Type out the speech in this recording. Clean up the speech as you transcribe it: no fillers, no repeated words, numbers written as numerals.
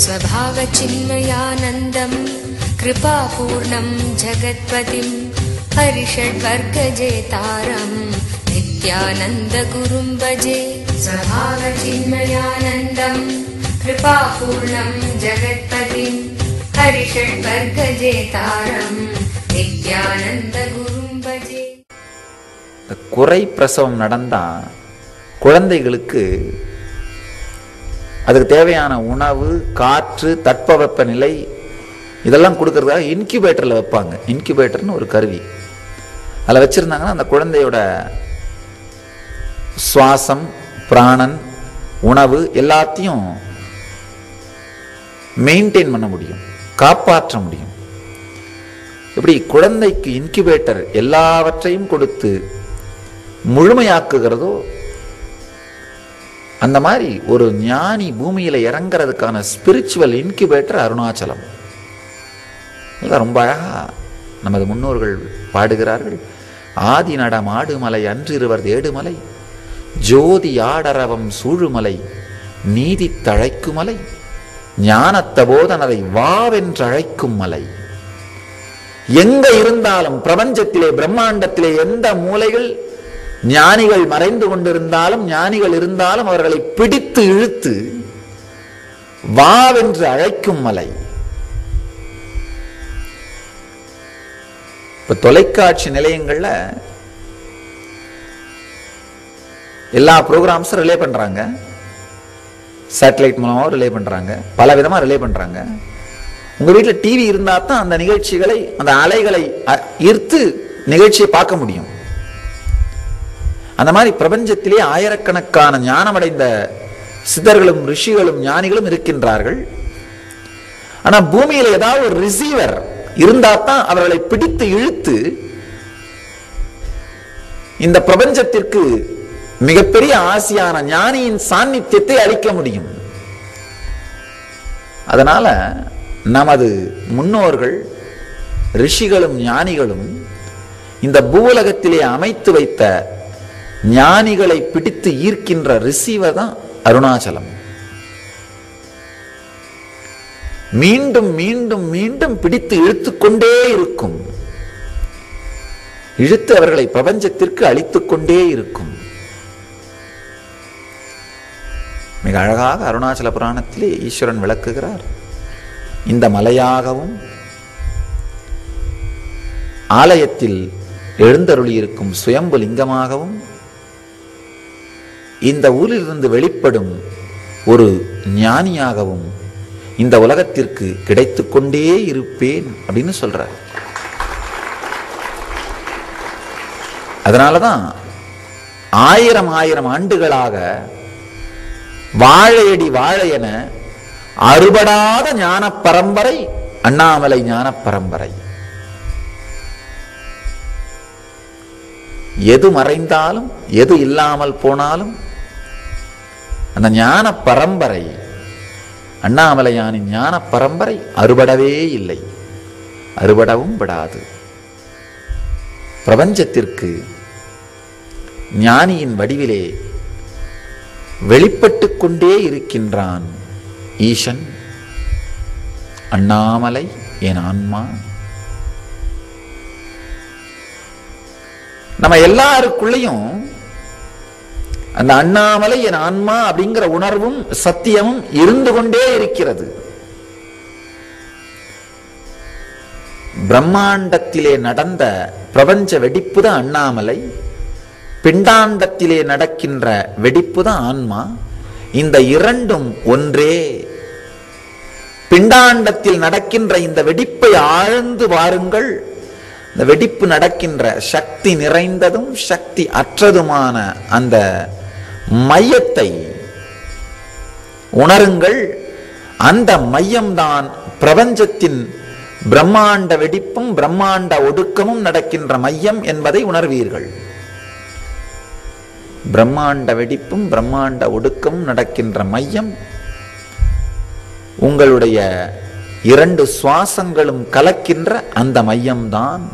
स्वभावचिन्मयानन्दं कृपापूर्णं जगत्पतिं हरिषड्वर्गजेतारं नित्यानन्दगुरुं भजे। स्वभावचिन्मयानन्दं कृपापूर्णं जगत्पतिं हरिषड्वर्गजेतारं नित्यानन्दगुरुं भजे। குறை பிரசவம் நடந்தா குழந்தைகளுக்கு அதுக்கு தேவையான உணவு, காற்று, தட்பவெப்ப நிலை இதெல்லாம் கொடுக்கறதுக்காக இன்குபேட்டரில் வைப்பாங்க. இன்குபேட்டர்னு ஒரு கருவி அதில் வச்சுருந்தாங்கன்னா அந்த குழந்தையோட சுவாசம், பிராணன், உணவு எல்லாத்தையும் மெயின்டைன் பண்ண முடியும், காப்பாற்ற முடியும். இப்படி குழந்தைக்கு இன்குபேட்டர் எல்லாவற்றையும் கொடுத்து முழுமையாக்குகிறதோ அந்த மாதிரி ஒரு ஞானி பூமியில இறங்கிறதுக்கான ஸ்பிரிச்சுவல் இன்குபேட்டர் அருணாச்சலம். ரொம்ப அழகா நமது முன்னோர்கள் பாடுகிறார்கள். ஆதி நடம் ஆடுமலை அன்றிருவர் தேடுமலை, ஜோதி ஆடரவம் சூழுமலை, நீதி தழைக்குமலை, ஞானத்த போதனரை வாவென்றழைக்கும் மலை. எங்க இருந்தாலும் பிரபஞ்சத்திலே பிரம்மாண்டத்திலே எந்த மூலைகள் ஞானிகள் மறைந்து கொண்டிருந்தாலும், ஞானிகள் இருந்தாலும் அவர்களை பிடித்து இழுத்து வாவென்று அழைக்கும் மலை. இப்ப தொலைக்காட்சி நிலையங்கள்ல எல்லா ப்ரோக்ராம்ஸும் ரிலே பண்றாங்க, சேட்டலைட் மூலமாக ரிலே பண்றாங்க, பல விதமா ரிலே பண்றாங்க. உங்க வீட்டில் டிவி இருந்தா தான் அந்த நிகழ்ச்சிகளை, அந்த அலைகளை ஈர்த்து நிகழ்ச்சியை பார்க்க முடியும். அந்த மாதிரி பிரபஞ்சத்திலே ஆயிரக்கணக்கான ஞானமடைந்த சித்தர்களும் ரிஷிகளும் ஞானிகளும் இருக்கின்றார்கள். ஆனா பூமியில ஏதாவது ஒரு ரிசீவர் இருந்தா தான் அவர்களை பிடித்து இழுத்து இந்த பிரபஞ்சத்திற்கு மிகப்பெரிய ஆசையான ஞானியின் சாநித்தியத்தை அளிக்க முடியும். அதனால நமது முன்னோர்கள் ரிஷிகளும் ஞானிகளும் இந்த பூலகத்திலே அமைத்து வைத்த ஞானிகளை பிடித்து ஈர்க்கின்ற ரிசீவர் தான் அருணாச்சலம். மீண்டும் மீண்டும் மீண்டும் பிடித்து இழுத்துக்கொண்டே இருக்கும், இழுத்து அவர்களை பிரபஞ்சத்திற்கு அளித்துக் கொண்டே இருக்கும். மிக அழகாக அருணாச்சல புராணத்திலே ஈஸ்வரன் விளக்குகிறார். இந்த மலையாகவும் ஆலயத்தில் எழுந்தருளி இருக்கும் சுயம்பு லிங்கமாகவும் இந்த ஊரிலிருந்து வெளிப்படும் ஒரு ஞானியாகவும் இந்த உலகத்திற்கு கிடைத்து கொண்டே இருப்பேன் அப்படின்னு சொல்றார். அதனாலதான் ஆயிரம் ஆயிரம் ஆண்டுகளாக வாழையடி வாழையென அறுபடாத ஞான பரம்பரை அண்ணாமலை ஞான பரம்பரை. எது மறைந்தாலும் எது இல்லாமல் போனாலும் அந்த ஞான பரம்பரை, அண்ணாமலையானின் ஞான பரம்பரை அறுபடவே இல்லை, அறுபடவும் விடாது. பிரபஞ்சத்திற்கு ஞானியின் வடிவிலே வெளிப்பட்டு கொண்டே இருக்கின்றான் ஈசன். அண்ணாமலை என் ஆன்மா. நம்ம எல்லாருக்குள்ளேயும் அந்த அண்ணாமலை என் ஆன்மா அப்படிங்கிற உணர்வும் சத்தியமும் இருந்து கொண்டே இருக்கிறது. பிரம்மாண்டத்திலே நடந்த பிரபஞ்ச வெடிப்பு தான் அண்ணாமலை, பிண்டாண்டத்திலே நடக்கின்ற வெடிப்பு தான் ஆன்மா. இந்த இரண்டும் ஒன்றே. பிண்டாண்டத்தில் நடக்கின்ற இந்த வெடிப்பை ஆழ்ந்து வாருங்கள். இந்த வெடிப்பு நடக்கின்ற சக்தி நிறைந்ததும் சக்தி அற்றதுமான அந்த மையத்தை உணருங்கள். அந்த மையம்தான் பிரபஞ்சத்தின் பிரம்மாண்ட வெடிப்பும் பிரம்மாண்ட ஒடுக்கமும் நடக்கின்ற மையம் என்பதை உணர்வீர்கள். பிரம்மாண்ட வெடிப்பும் பிரம்மாண்ட ஒடுக்கமும் நடக்கின்ற மையம் உங்களுடைய இரண்டு சுவாசங்களும் கலக்கின்ற அந்த மையம்தான்